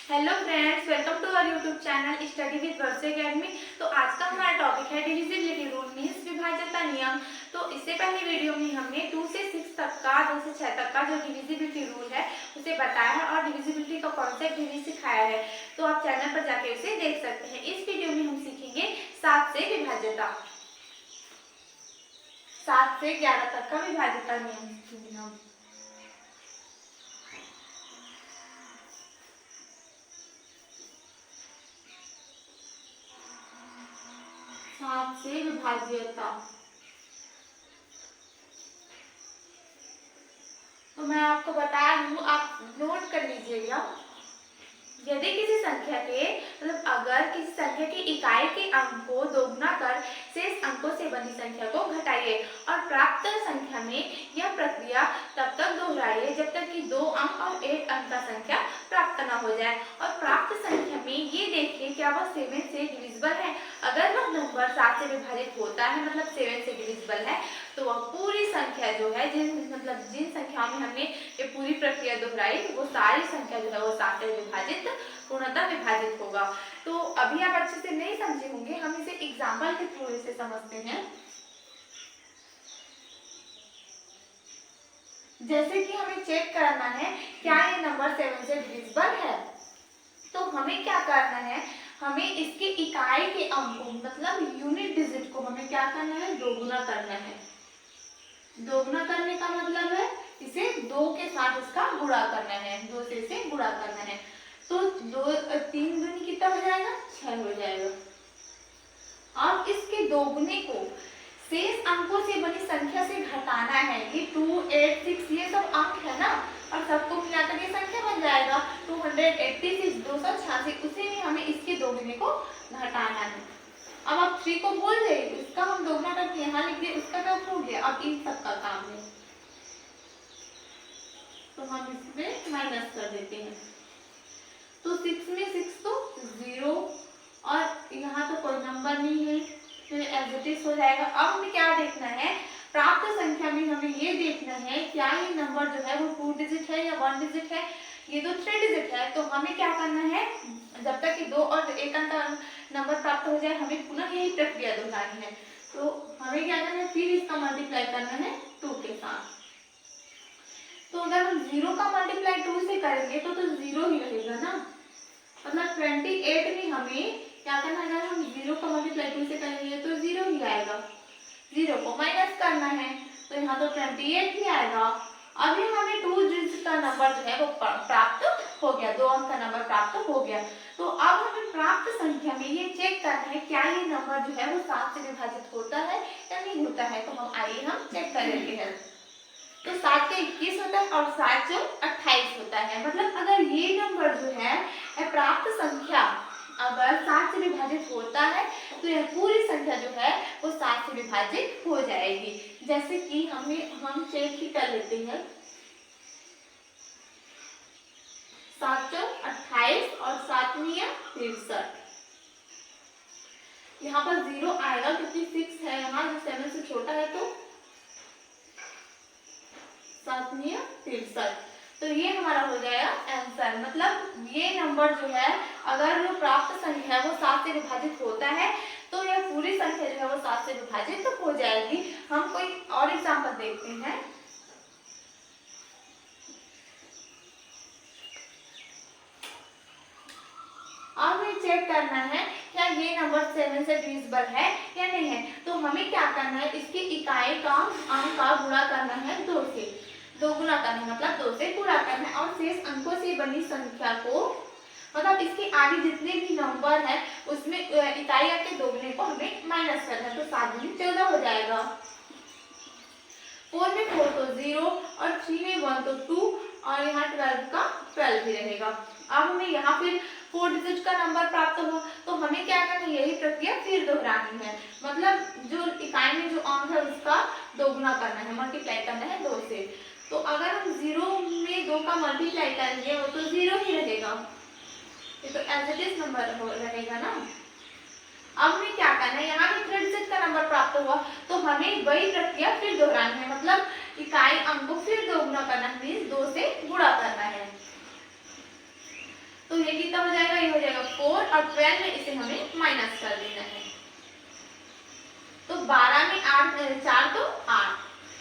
Hello friends, welcome to our YouTube channel study with Varsha academy. तो आज का हमारा टॉपिक है डिविजिबिलिटी रूल मीन्स विभाज्यता नियम। तो इससे पहले वीडियो में हमने 2 से 6 तक का 2 से 6 तक का जो डिविजिबिलिटी रूल है उसे बताया है और डिविजिबिलिटी का कॉन्सेप्ट भी सिखाया है। तो आप चैनल पर जाके उसे देख सकते हैं। इस वीडियो में हम सीखेंगे 7 से विभाज्यता, 7 से 11 तक का विभाज्यता नियम। 7 से विभाज्यता। तो मैं आपको बता दूं, आप नोट कर लीजिएगा। यदि किसी संख्या के अगर किसी संख्या की इकाई के अंक को दोगुना कर शेष अंकों से बनी संख्या को घटाइए और प्राप्त संख्या में यह प्रक्रिया तब तक दोहराइए जब तक कि 2 अंक और 1 अंक का संख्या प्राप्त न हो जाए। और प्राप्त संख्या में ये देखिए क्या वह 7 से डिविजिबल है। अगर वह नंबर 7 से विभाजित होता है, मतलब 7 से डिविजिबल है, तो वह पूरी संख्या जो है जिन संख्याओं में हमने ये पूरी प्रक्रिया दोहराई वो सारी संख्या जो है वो 7 से विभाजित पूर्णतः विभाजित होगा। तो अभी आप अच्छे से नहीं समझे होंगे, हम इसे एग्जाम्पल के थ्रू इसे समझते हैं। जैसे कि हमें चेक करना है क्या ये नंबर 7 से डिविजिबल है, तो हमें क्या करना है, हमें इसके इकाई के अंक को मतलब यूनिट डिजिट को हमें क्या करना है, दोगुना करना है। दोगुना करने का मतलब है इसे 2 के साथ इसका गुणा करना है, 2 से इसे गुणा करना है। तो 3 दूनी कितना हो जाएगा, 6 हो जाएगा। अब इसके दोगुने को शेष अंकों से बनी संख्या से घटाना है। ये 2, 8, 6 ये सब अंक है ना, और सबको मिलाकर ये संख्या बन जाएगा 286, 286। उसी में हमें इसके दोगुने को घटाना है। अब आप 3 को भूल गए, इसका हम दोगुना करके यहाँ लिख दिए, उसका क्या हो गया। अब इन सब का काम है तो हम इसमें माइनस कर देते हैं। तो 6 में 6 तो 0 और यहाँ तो कोई नंबर नहीं है, तो एज इट इज हो जाएगा। अब हमें क्या देखना है, प्राप्त संख्या में हमें ये देखना है क्या ये नंबर जो है वो 2 डिजिट है या 1 डिजिट है। ये तो 3 डिजिट है, तो हमें क्या करना है, जब तक कि 2 और 1 अंक का नंबर प्राप्त हो जाए हमें पुनः यही प्रक्रिया दोहरानी है। तो हमें क्या करना है, फिर इसका मल्टीप्लाई करना है 2 के साथ। तो अगर हम 0 का मल्टीप्लाई 2 से करेंगे तो 0 ही रहेगा ना, मतलब 28 में हमें क्या करना है, अगर हम 0 का मल्टीप्लाई 2 से करेंगे तो 0 ही आएगा। 0 को माइनस करना है तो यहाँ तो 28 ही आएगा। अभी हमें 2 डिजिट का नंबर जो है वो प्राप्त हो गया, 2 अंक का नंबर प्राप्त हो गया। तो अब हमें प्राप्त संख्या में ये चेक करना है क्या ये नंबर जो है वो 7 से विभाजित होता है या नहीं होता है। तो हम आइए हम चेक कर लेते हैं। तो 7 का 21 होता है और 7 जो 28 होता है। मतलब अगर ये नंबर जो है प्राप्त संख्या अगर 7 से विभाजित होता है तो यह पूरी संख्या जो है वो 7 से विभाजित हो जाएगी। जैसे कि हम चेक ही कर लेते हैं। 7 चौ 28 और 7 मिया 63। यहाँ पर 0 आएगा क्योंकि 6 है यहाँ, जो 7 से छोटा है, तो 7 मिया 63। तो ये हमारा हो जाएगा आंसर। मतलब ये नंबर जो है अगर जो प्राप्त संख्या है वो 7 से विभाजित होता है तो यह पूरी संख्या जो है वो 7 से विभाजित हो जाएगी। हम कोई और एग्जांपल देखते हैं। अब हमें चेक करना है क्या ये नंबर 7 से डिविजिबल है या नहीं है। तो हमें क्या करना है, इसकी इकाई का अंक का गुणा करना है 2 से, दोगुना करना है मतलब 2 से गुणा करना है। और शेष अंकों से बनी संख्या को मतलब इसके आगे जितने भी नंबर है उसमें इकाई के दोगुने को हमें माइनस करना है। तो 7 में 14 हो जाएगा। 4 में 4 तो 0 और 3 में 1 तो 2 और यहाँ 12 का 12 ही रहेगा। अब हमें यहाँ फिर 4 डिजिट का नंबर प्राप्त हो तो हमें क्या करना है, यही प्रक्रिया फिर दोहरानी है। मतलब जो इकाई में जो अंक है उसका दोगुना करना है, मल्टीप्लाई करना है 2 से। तो अगर हम 0 में 2 का मल्टीप्लाई करेंगे वो तो 0 ही रहेगा, ये तो एज इट इज नंबर रहेगा ना। अब हमें क्या करना है, यहाँ भी 3 डिजिट का नंबर प्राप्त हुआ तो हमें वही प्रक्रिया फिर दोहरानी है। मतलब इकाई अंक को फिर दोगुना करना है, मीन्स 2 से गुणा करना है। तो ये कितना हो जाएगा, ये हो जाएगा 4 और 12 में इसे हमें माइनस कर देना है। तो 12 में 8 4 तो 8।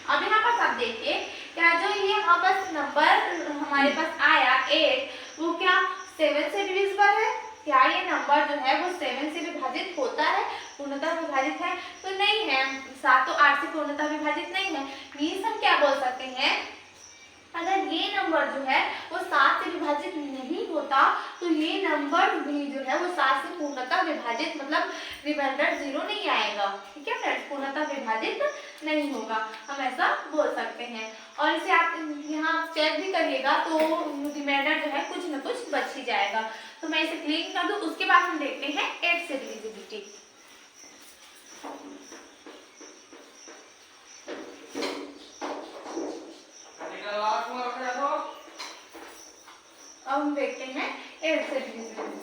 अब यहाँ पास आप देखिए क्या जो ये यहाँ पास नंबर हमारे पास आया 8 वो क्या 7 से डिविजिबल है? क्या ये नंबर जो है वो 7 से विभाजित होता है, पूर्णतः विभाजित है? तो नहीं है। 7 तो 8 से पूर्णतः विभाजित नहीं है। मीन्स हम क्या बोल सकते हैं, अगर ये नंबर जो है वो 7 से विभाजित नहीं होता तो ये नंबर भी जो है वो 7 से पूर्णतः विभाजित मतलब रिमाइंडर 0 नहीं आएगा। ठीक है फ्रेंड्स, पूर्णतः विभाजित नहीं होगा, हम ऐसा बोल सकते हैं। और इसे आप यहाँ चेक भी करिएगा तो रिमाइंडर जो है कुछ न कुछ बच ही जाएगा। तो मैं इसे क्लिक कर दूं, उसके बाद हम देखते हैं 8 से डिविजिबिलिटी। अब हम देखते हैं 8 से डिविजिबिलिटी।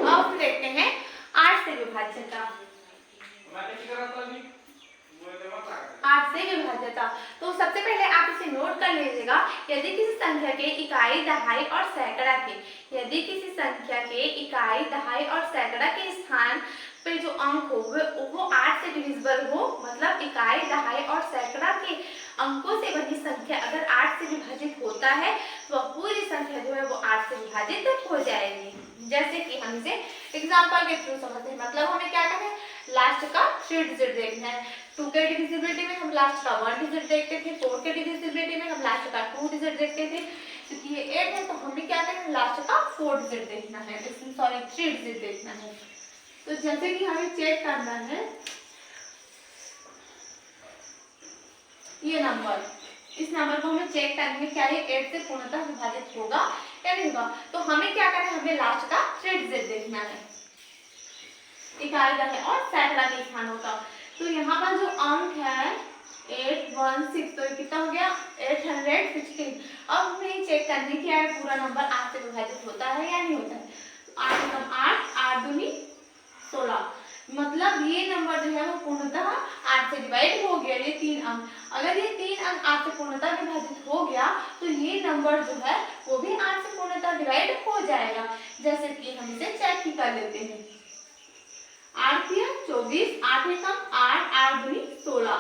अब हम देखते हैं 8 से विभाज्यता। 8 से विभाज्यता, तो सबसे पहले आप इसे नोट कर लीजिएगा। यदि किसी संख्या के इकाई, दहाई और सैकड़ा के, यदि किसी संख्या के इकाई, दहाई और सैकड़ा के स्थान पे जो अंक हो वो 8 से डिविजिबल हो, मतलब इकाई, दहाई और सैकड़ा के अंकों से बनी संख्या अगर 8 से विभाजित होता है तो पूरी संख्या जो है वो 8 से विभाजित हो जाएगी। जैसे कि हम इसे एग्जांपल के थ्रू समझते हैं। मतलब हमें क्या करना है, लास्ट का 3 डिजिट देखना है। 2 के डिविजिबिलिटी में हम लास्ट का 1 डिजिट देखते थे, 4 के डिविजिबिलिटी में हम लास्ट का 2 डिजिट देखते थे। क्योंकि ये 8 है तो हमें क्या करना है, लास्ट का 4 डिजिट देखना है, इसमें सॉरी 3 डिजिट देखना है। तो जैसे कि हमें चेक करना है ये नंबर, इस नंबर को हमें चेक करना है क्या ये 8 से पूर्णतः विभाजित होगा या नहीं होगा। तो हमें क्या करना है, हमें लास्ट का 3 डिजिट देखना है, इकाई, दहाई और सैकड़ा के स्थानों का। तो यहाँ पर जो अंक है 816, तो कितना हो गया 816। अब हमें चेक करना है क्या पूरा नंबर 8 से विभाजित होता है या नहीं होता है। 8 एकम 8, 8 दूनी 16, मतलब ये नंबर जो है वो पूर्णतः 8 से डिवाइड हो गया। ये 3 अंक, अगर ये 3 अंक 8 से पूर्णतः विभाजित हो गया तो ये नंबर जो है वो भी 8 से पूर्णतः डिवाइड हो जाएगा। जैसे कि हम इसे चेक ही कर लेते हैं। 8 3 24, 8 एकम 8, 8 दूनी 16,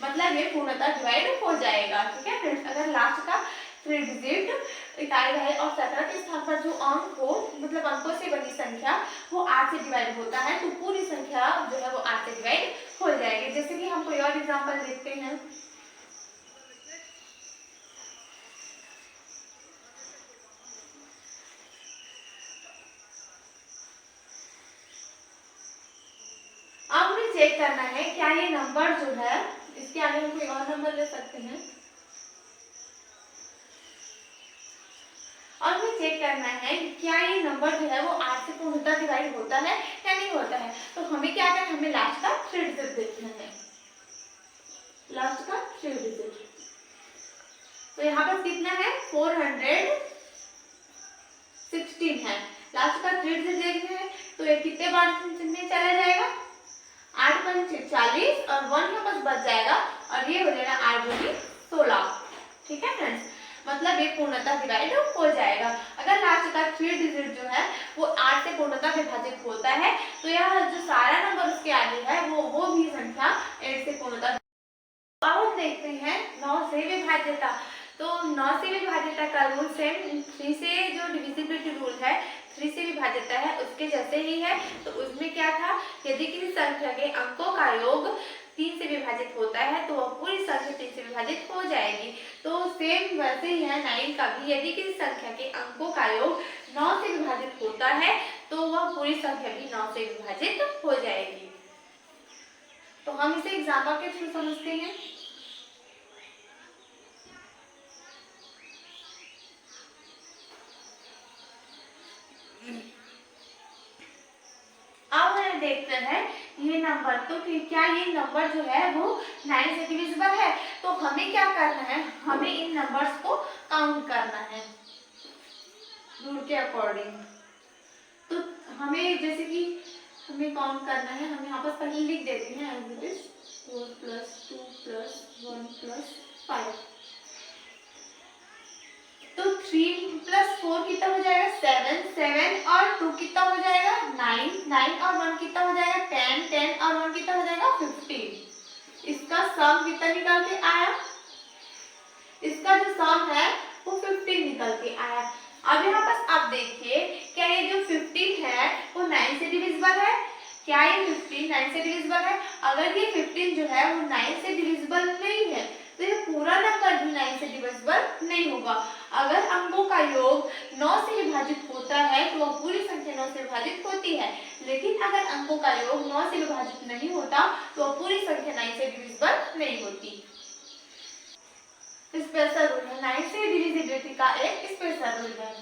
मतलब ये पूर्णतः डिवाइड हो जाएगा। ठीक है फ्रेंड्स, अगर लास्ट का 3 डिजिट इकाई, दहाई और सैकड़ा के स्थान पर जो अंक हो मतलब अंकों से बनी संख्या वो 8 से डिवाइड होता है तो पूरी संख्या जो है वो 8 से डिवाइड हो जाएगी। जैसे कि हम कोई और एग्जांपल देखते हैं। अब हमें चेक करना है क्या ये नंबर जो है, इसके आगे हम कोई और नंबर ले सकते हैं। और हमें चेक करना है क्या ये नंबर जो है वो 8 से पूर्णतः डिवाइड होता है या नहीं होता है। तो हमें क्या करना है, हमें लास्ट का 3 डिजिट देखना है, लास्ट का 3 डिजिट। तो यहाँ पर कितना है 416 है, लास्ट का 3 डिजिट देखना है। तो ये कितने बार में चला जाएगा, 8 पंच 40 और 1 यहाँ पास बच जाएगा और ये हो जाएगा 8 दूनी 16। ठीक है फ्रेंड्स, मतलब ये पूर्णतः डिवाइड हो जाएगा। अगर लास्ट का 3 डिजिट जो है वो 8 से पूर्णतः विभाजित होता है तो यह जो सारा नंबर उसके आगे है वो भी संख्या 8 से पूर्णतः। अब हम देखते हैं 9 से विभाज्यता। तो 9 से विभाज्यता का रूल सेम 3 से जो डिविजिबिलिटी रूल है 3 से विभाज्यता है उसके जैसे ही है। तो उसमें क्या था, यदि किसी संख्या के अंकों का योग 3 से विभाजित होता है तो वह पूरी संख्या 3 से विभाजित हो जाएगी। तो सेम वैसे ही है 9 का भी, यदि किसी संख्या के अंकों का योग 9 से विभाजित होता है तो वह पूरी संख्या भी 9 से विभाजित हो जाएगी। तो हम इसे एग्जाम्पल के थ्रू समझते हैं। अब हमें देखते हैं ये नंबर नंबर, तो क्या ये नंबर जो है वो 9 से डिविजिबल है? तो हमें क्या करना है, हमें इन नंबर्स को काउंट करना है रूल के अकॉर्डिंग। तो हमें जैसे कि हमें काउंट करना है, हम यहाँ पर पहले लिख देते हैं एज इट इज 4 + 2 + 1 + 5। तो 3 + 4 कितना हो जाएगा 7, 7 और 2 कितना हो जाएगा 9, 9 और 1 कितना हो जाएगा 10, 10 और 1 कितना हो जाएगा 15। इसका सम कितना निकल के आया, इसका जो सम है वो 15 निकल के आया। अब यहाँ पर आप देखिए, क्या ये जो 15 है वो 9 से डिविजिबल है? क्या ये 15 9 से डिविजिबल है? अगर ये 15 जो है वो 9 से डिविजिबल नहीं है तो ये पूरा नंबर भी 9 से डिविजिबल नहीं होगा। अगर अंकों का योग 9 से विभाजित होता है तो वह पूरी संख्या 9 से विभाजित होती है, लेकिन अगर अंकों का योग 9 से विभाजित नहीं होता तो वह पूरी संख्या 9 से डिविजिबल नहीं होती। स्पेशल रूल है, 9 से डिविजिबिलिटी का एक स्पेशल रूल है।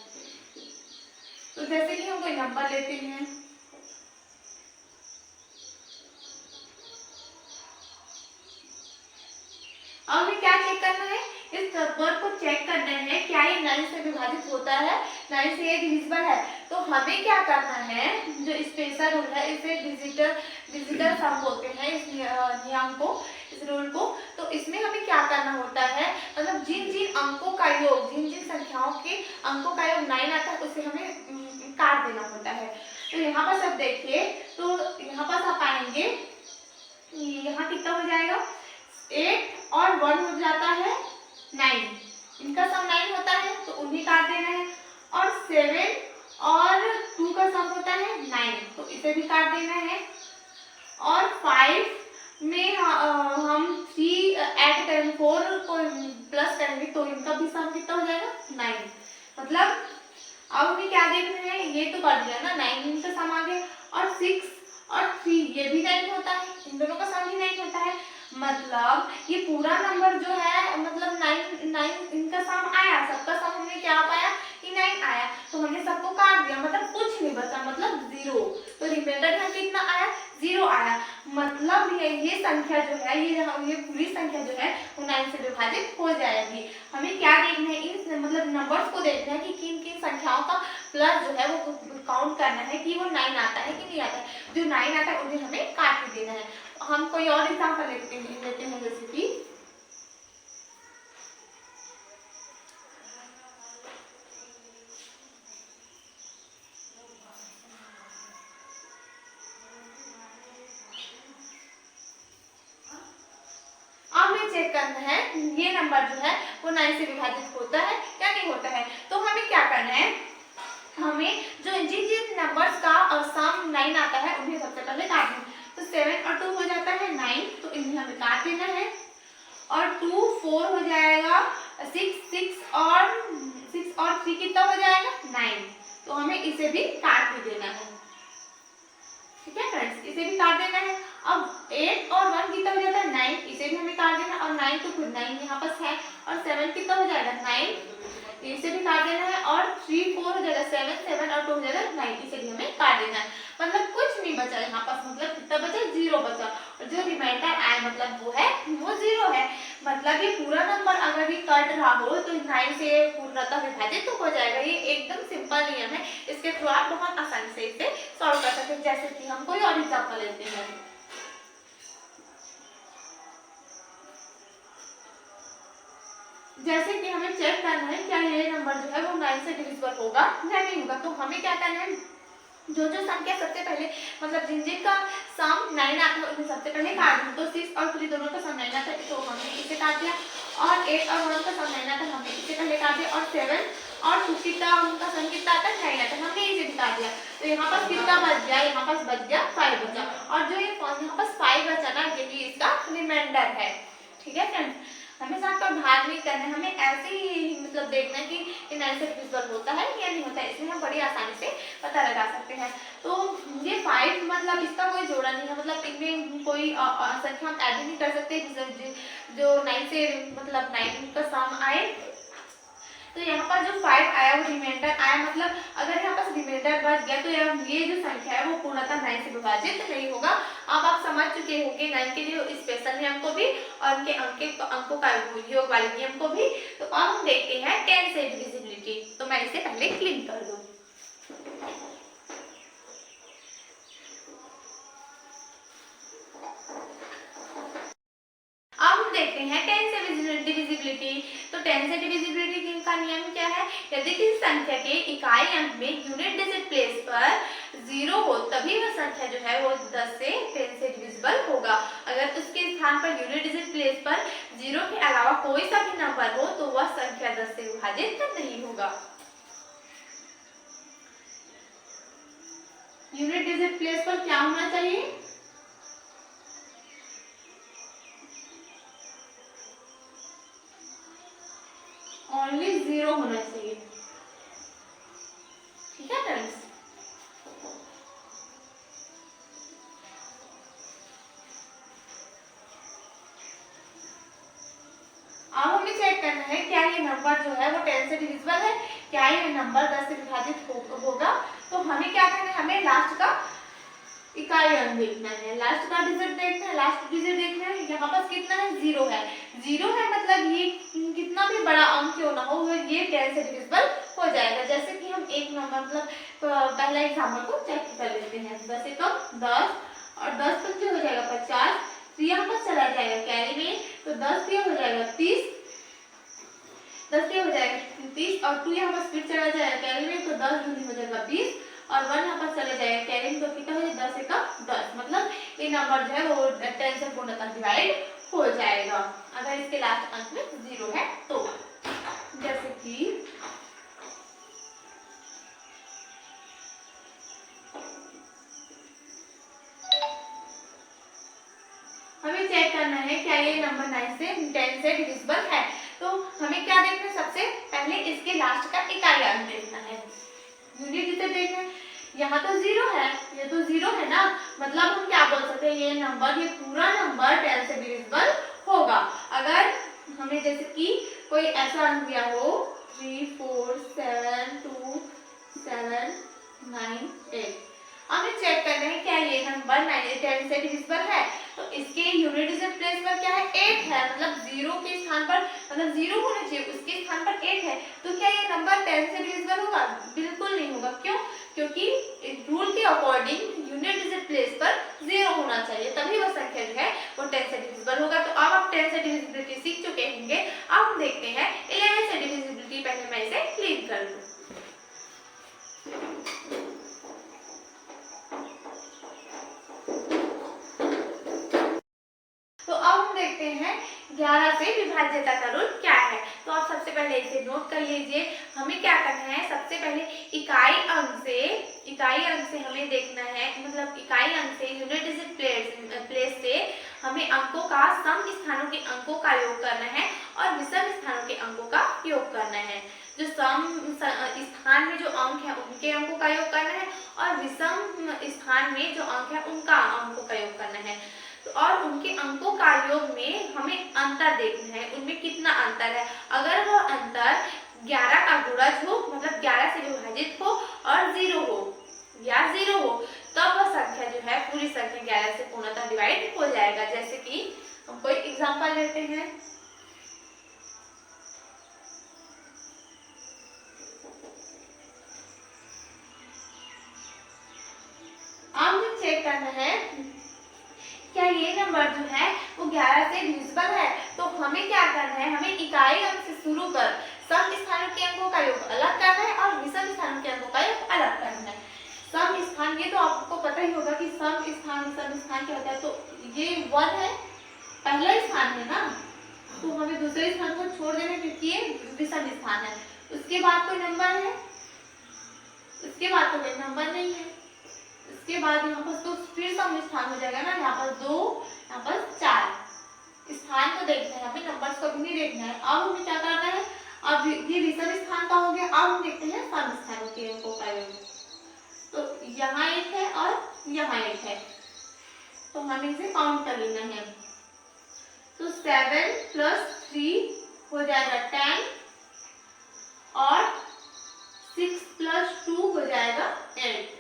तो जैसे कि हम कोई नंबर लेते हैं, अब हमें क्या चेक करना है, इस नंबर को चेक करना है क्या ये 9 से विभाजित होता है, 9 से ये डिविजिबल है। तो हमें क्या करना है, जो स्पेशल रूल है इसे डिजिटल सम बोलते हैं इस नियम को, इस रूल को। तो इसमें हमें क्या करना होता है, मतलब जिन जिन अंकों का योग, जिन जिन संख्याओं के अंकों का योग 9 आता है उसे हमें काट देना होता है। तो यहाँ पर सब देखिए, तो यहाँ पर आप आएंगे, यहाँ कितना हो जाएगा 8 और 1 हो जाता है 9, इनका सम 9 होता है तो उन्हें काट देना है। और 7 और 2 का सम होता है 9 तो इसे भी काट देना है। और 5 में हम 3 ऐड करेंगे, 4 को प्लस करेंगे तो इनका भी सम कितना हो जाएगा 9। मतलब अब हमें क्या देखना है, ये तो कर दिया ना 9, इनका सम आ गया। और 6 और 3 ये भी 9 होता है, इन दोनों का सम भी 9 होता है। मतलब ये पूरा नंबर जो है, मतलब 9 इनका सम आया, सबका सम हमने क्या पाया कि 9 आया, तो हमने सबको काट दिया, मतलब कुछ नहीं बचा, मतलब 0। तो रिमाइंडर यहाँ कितना आया 0 आया। मतलब ये संख्या जो है, ये पूरी संख्या जो है वो 9 से विभाजित हो जाएगी। हमें क्या देखना है, इन मतलब नंबर्स को देखना है कि किन किन संख्याओं का प्लस जो है वो काउंट करना है कि वो 9 आता है कि नहीं आता है। जो 9 आता है उन्हें हमें काट देना है। हम कोई और एग्जांपल लेते हैं जैसे कि हमें चेक करना है ये नंबर जो है वो 9 से विभाजित होता है या नहीं होता है। तो हमें क्या करना है, हमें जो जिन जिन नंबर्स का सम 9 आता है उन्हें सबसे पहले काटना है। तो 7 और 2 हो जाता है 9 तो इन्हें हमें काट देना है। और 2 4 हो जाएगा 6 और 3 कितना हो जाएगा 9 तो हमें इसे भी काट भी देना है। ठीक है फ्रेंड्स, इसे भी काट देना है। अब 8 और 1 कितना हो जाता है 9, इसे भी हमें काट देना। और 9 तो खुद 9 यहाँ पर है। और 7 कितना हो जाएगा 9, इसे भी काट देना है। और 3 4 हो जाएगा 7 और 2 हो जाएगा 9, इसे भी हमें काट देना है। मतलब कुछ नहीं बचा यहाँ पास, मतलब कितना बचा 0 बचा। और जो रिमाइंडर आया मतलब वो है वो 0 है। मतलब ये पूरा नंबर अगर भी कट रहा हो तो 9 से पूर्णतः विभाजित तो हो जाएगा। ये एकदम सिंपल नियम है, इसके थ्रू आप बहुत आसानी से इसे सॉल्व कर सकते हैं। जैसे कि हम कोई और एग्जांपल लेते हैं, जैसे कि हमें चेक करना है क्या ये नंबर जो है वो 9 से डिविजिबल होगा या नहीं होगा। तो हमें क्या करना है, जो संख्या सबसे पहले मतलब जिन जिन का सम 9 आता है उन्हें सबसे पहले काट दें। तो 6 और 3 दोनों का सम 9 आता है तो हमने इसे काट दिया। और 8 और 1 का सम 9 आता है, हमने इसे पहले काट दिया। और 7 और 2 का उनका सम कितना आता है 9 आता है, हमने इसे भी काट दिया। तो यहाँ पर कितना बच गया, यहाँ पर बच गया 5 बचा। और जो ये यहाँ पर 5 बचा ना, यही इसका रिमाइंडर है। ठीक है फ्रेंड्स, हमें साथ पर भाग नहीं करना है, हमें ऐसे ही मतलब देखना है कि 9 से डिविजिबल होता है या नहीं होता है। इसमें हम बड़ी आसानी से पता लगा सकते हैं। तो ये 5 मतलब इसका कोई जोड़ा नहीं है, मतलब इनमें कोई संख्या हम ऐड नहीं कर सकते जो 9 से मतलब 9 का सम आए। तो यहाँ पर जो 5 आया वो रिमाइंडर आया, मतलब अगर यहाँ पर रिमाइंडर बच गया तो ये जो संख्या है वो पूर्णतः 9 से विभाजित नहीं होगा। अब आप समझ चुके होंगे 9 के जो स्पेशल नियम को भी और उनके अंकों का योग वाले नियम को भी। तो अब हम देखते हैं 10 से डिविजिबिलिटी। तो मैं इसे पहले क्लीन कर दूं। अब हम देखते हैं 10 से डिविजिबिलिटी। तो 10 से डिविजिबिलिटी का नियम क्या है? यदि किसी संख्या के इकाई अंक में यूनिट डिजिट प्लेस पर 0 हो तभी वह संख्या जो है वो 10 से 10 से डिविजिबल होगा। अगर उसके स्थान पर यूनिट डिजिट प्लेस पर 0 के अलावा कोई सा भी नंबर हो तो वह संख्या 10 से विभाजित नहीं होगा। यूनिट डिजिट प्लेस पर क्या होना चाहिए? ओनली 0 होना चाहिए। ठीक है फ्रेंड्स। अब हमें चेक करना है क्या ये नंबर जो है वो 10 से डिविजिबल है, क्या ये नंबर 10 से विभाजित होगा। तो हमें क्या करना है, हमें लास्ट का इकाई अंक देखना है, लास्ट का डिजिट देखना है, लास्ट डिजिट देखना है। यहाँ पर कितना है? 0 है। 0 है मतलब ये कितना भी बड़ा अंक क्यों ना हो ये 10 से डिविजिबल हो जाएगा। जैसे कि हम एक नंबर मतलब पहला एग्जाम्पल को चेक कर लेते हैं। 10 एकम 10 और 10 पंचे हो जाएगा 50। तो यहाँ पर चला जाएगा कैरी में, तो 10 हो जाएगा 30, 10 हो जाएगा 30 और 2 यहाँ पर फिर चला जाएगा कैरी में, तो 10 दूनी हो जाएगा 20 और 1 यहाँ पर चले जाएगा कैरी में, तो कितना हो जाएगा 10 एकम 10। मतलब ये नंबर जो है वो 10 से पूर्णतः डिवाइड हो जाएगा अगर इसके लास्ट अंक में 0 है तो। जैसे कि हमें चेक करना है क्या ये नंबर 9 से 10 से डिविजिबल है। तो हमें क्या देखना है? सबसे पहले इसके लास्ट का इकाई अंक देखना है, यूनिट डिजिट देखना है। यहाँ तो 0 है, ये तो 0 है ना, मतलब हम क्या बोल सकते हैं ये नंबर, ये पूरा नंबर 10 से डिविजिबल होगा। अगर हमें जैसे कि कोई ऐसा अंक दिया हो 3 4 7 2 7 9 8, हमें चेक करना है क्या ये नंबर 10 से डिविजिबल है। तो इसके यूनिट डिजिट प्लेस पर क्या है? 8 है, मतलब 0 के स्थान पर मतलब 0 होना चाहिए, उसके स्थान पर 8 है। तो क्या ये नंबर 10 से डिविजिबल होगा? बिल्कुल नहीं होगा। क्यों? क्योंकि रूल के अकॉर्डिंग यूनिट डिजिट प्लेस पर 0 होना चाहिए तभी वह संख्या जो है वो 10 से डिविजिबल होगा। तो अब आप 10 से डिविजिबिलिटी सीख चुके होंगे। अब हम देखते हैं 11 से डिविजिबिलिटी। पहले मैं इसे क्लीन कर दूं। तो अब हम देखते हैं 11 से विभाज्यता का रूल क्या है। तो आप सबसे पहले इसे नोट कर लीजिए। हमें क्या करना है, सबसे पहले इकाई अंक से हमें देखना है, मतलब इकाई अंक से यूनिट डिजिट प्लेस से हमें अंकों का सम स्थानों के अंकों का योग करना है और विषम स्थानों के अंकों का योग करना है। जो सम स्थान में जो अंक है उनके अंकों का योग करना है और विषम स्थान में जो अंक है उनका अंकों का योग करना है। और उनके अंकों का योग में हमें अंतर देखना है, उनमें कितना अंतर है। अगर वह अंतर 11 का गुणज हो, मतलब 11 से विभाजित हो और 0 हो या 0 हो, तब वह संख्या जो है पूरी संख्या 11 से पूर्णतः डिवाइड हो जाएगा। जैसे कि हम कोई एग्जांपल लेते हैं। अब चेक करना है क्या ये नंबर जो है वो 11 से डिविजिबल है। तो हमें क्या करना है, हमें इकाई अंक से शुरू कर सम स्थानों के अंकों का योग अलग करना है और विषम स्थानों के अंकों का योग अलग करना है। सम स्थान, ये तो आपको पता ही होगा कि सम स्थान विषम स्थान क्या होता है। तो ये 1 है, पहला स्थान है ना, तो हमें दूसरे स्थान को छोड़ देना क्योंकि ये विषम स्थान है। उसके बाद कोई नंबर है, उसके बाद तो कोई नंबर नहीं है, इसके बाद यहाँ पर तो फिर सम स्थान हो जाएगा ना। यहाँ पर 2, यहाँ पर 4 स्थान को देखना है, हमें नंबर्स को भी नहीं देखना है। अब हमें क्या करना है, अब ये विषम स्थान का हो गया। अब हम देखते हैं सम स्थानों के अंकों का योग। तो यहाँ 1 है और यहाँ 1 है, तो हमें इसे काउंट कर लेना है। तो 7 + 3 हो जाएगा 10 और 6 प्लस 2 हो जाएगा 8।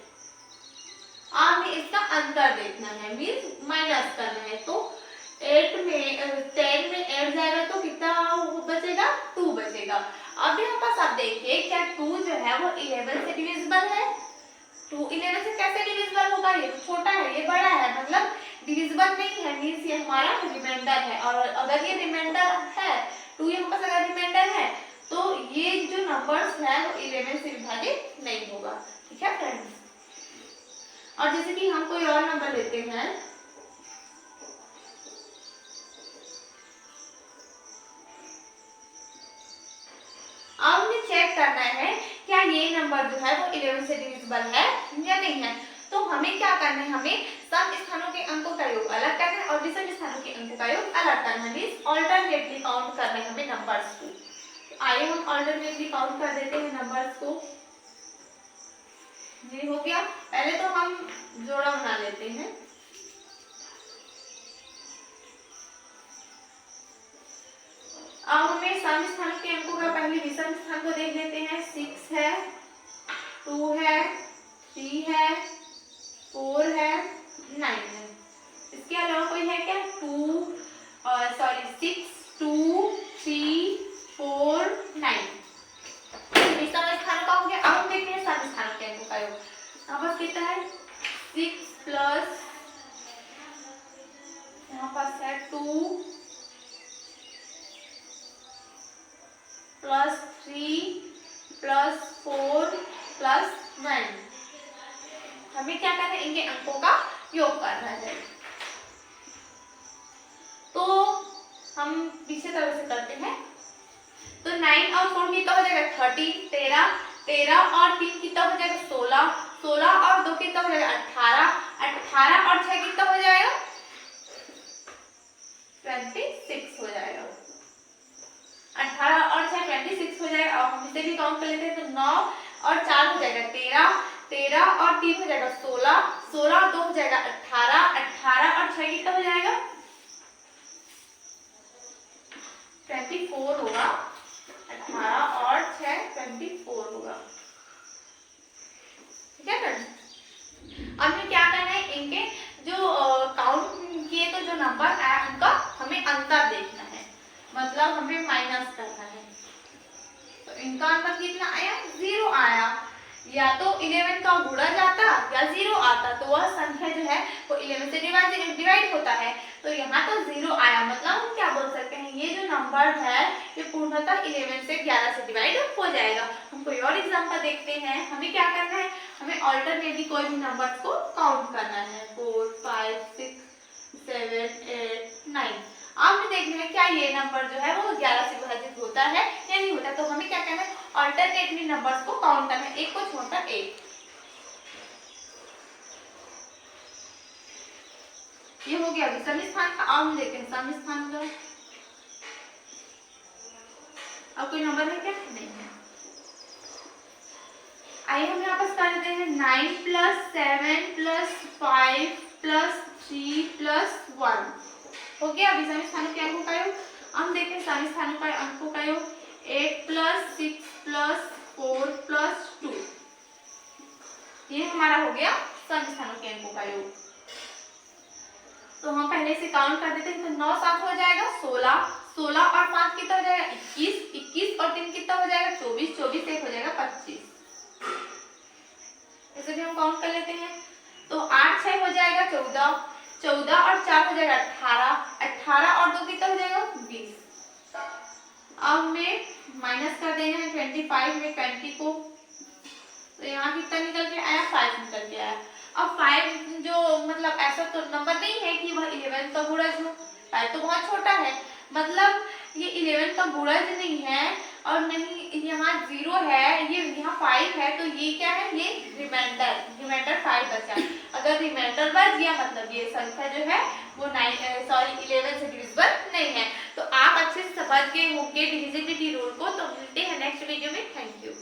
हमें इसका अंतर देखना है, मीन्स माइनस करना है। तो 10 में 8 जाएगा तो कितना बचेगा, 2 बचेगा। अब यहाँ पास आप देखिए क्या 2 जो है वो 11 से डिविजिबल है। 2 11 से कैसे डिविजिबल होगा, ये छोटा है ये बड़ा है, मतलब डिविजिबल नहीं है, मीन्स ये हमारा रिमाइंडर है। और अगर ये रिमाइंडर है, 2 यहाँ पास अगर रिमाइंडर है तो ये जो नंबर्स है वो 11 से विभाजित नहीं होगा। ठीक है फ्रेंड्स। और जैसे कि हम कोई और नंबर लेते हैं, अब हमें चेक करना है क्या ये नंबर जो है वो 11 से डिविजिबल है या नहीं है। तो हमें क्या करना है, हमें सम स्थानों के अंकों का योग अलग करना है और विषम स्थानों के अंकों का योग अलग करना है, मींस ऑल्टरनेटली काउंट करना है हमें नंबर्स को। तो आइए हम ऑल्टरनेटली काउंट कर देते हैं नंबर्स को। ये हो गया। पहले तो हम जोड़ा बना लेते हैं। अब हमें सम स्थानों के अंकों का पहले विषम स्थान को देख लेते हैं। 6 है, 2 है, 3 है, 4 है, 9 है। इसके अलावा कोई है क्या, 6, 2, 3, 4, 9। विषम स्थानों का हो गया। अब हम देखते हैं सम स्थानों के अंकों का योग। यहाँ पास कितना है, 6 प्लस यहाँ पास है 2 प्लस 3 प्लस 4 प्लस 1। हमें क्या करना है, इनके अंकों का योग करना है। तो हम पीछे तरफ से करते हैं। तो 9 और 4 कितना हो जाएगा, 30, 13 और 3 कितना हो जाएगा, 16 और 2 कितना हो जाएगा, 18 और 6 कितना हो जाएगा, 26 हो जाएगा। 18 और 6 26 हो जाएगा। और हम इसे भी काउंट कर लेते हैं। तो 9 और 4 हो जाएगा 13 और 3 हो जाएगा 16 और 2 हो जाएगा 18 और 6 कितना हो जाएगा, 24 होगा। 18 और 6 24 होगा। ठीक है फ्रेंड्स। अब हमें क्या करना है, इनके जो काउंट किए तो जो नंबर आया उनका हमें अंतर देखना है, मतलब हमें माइनस करना है। तो इनका अंतर कितना आया, 0 आया। या तो 11 का गुणा जाता या 0 आता तो वह संख्या जो है वो 11 से डिवाइड होता है। तो यहाँ तो 0 आया, मतलब हम क्या बोल सकते हैं, ये जो नंबर है ये पूर्णतः 11 से 11 से डिवाइड हो जाएगा। हम कोई और एग्जांपल देखते हैं। हमें क्या करना है, हमें ऑल्टरनेटली कोई भी नंबर्स को काउंट करना है। 4 5 6 7 8 9। अब देखना है क्या ये नंबर जो है वो 11 से विभाजित होता है या नहीं होता। तो हमें क्या करना है, ऑल्टरनेटली नंबर्स को काउंट करना है, एक को छोड़कर एक। ये हो गया विषम स्थान का। अब हम देखते हैं सम स्थान का। अब कोई नंबर है क्या, नहीं है। आइए हम यहाँ पर कर देते हैं 9 + 7 + 5 + 3 + 1 हो गया विषम स्थानों के अंकों का योग। हम देखते हैं सम स्थानों का अंकों का योग। 8 + 6 + 4 + 2। ये हमारा हो गया सम स्थानों के अंकों का योग। तो हम पहले से काउंट कर देते हैं। तो 9 7 हो जाएगा 16 और 5 कितना हो जाएगा 21 और 3 कितना हो जाएगा 24 1 हो जाएगा 25। ऐसे भी हम काउंट कर लेते हैं। तो 8 6 हो जाएगा 14 और 4 हो जाएगा 18 और 2 कितना हो जाएगा 20। अब में माइनस कर देना है 25 में 20 को। तो यहाँ कितना निकल के आया, 5 निकल के आया। अब 5 जो मतलब ऐसा तो नंबर नहीं है कि वह 11 का गुणज हो। 5 तो बहुत छोटा है, मतलब ये 11 का गुणज नहीं है और नहीं यहाँ 0 है, ये यहाँ 5 है। तो ये क्या है, ये रिमाइंडर 5 बचा। अगर रिमाइंडर बच गया मतलब ये संख्या जो है वो 11 से डिविजिबल नहीं है। तो आप अच्छे से समझ गए होंगे डिविजिबिलिटी रूल को। तो मिलते हैं नेक्स्ट वीडियो में। Thank you.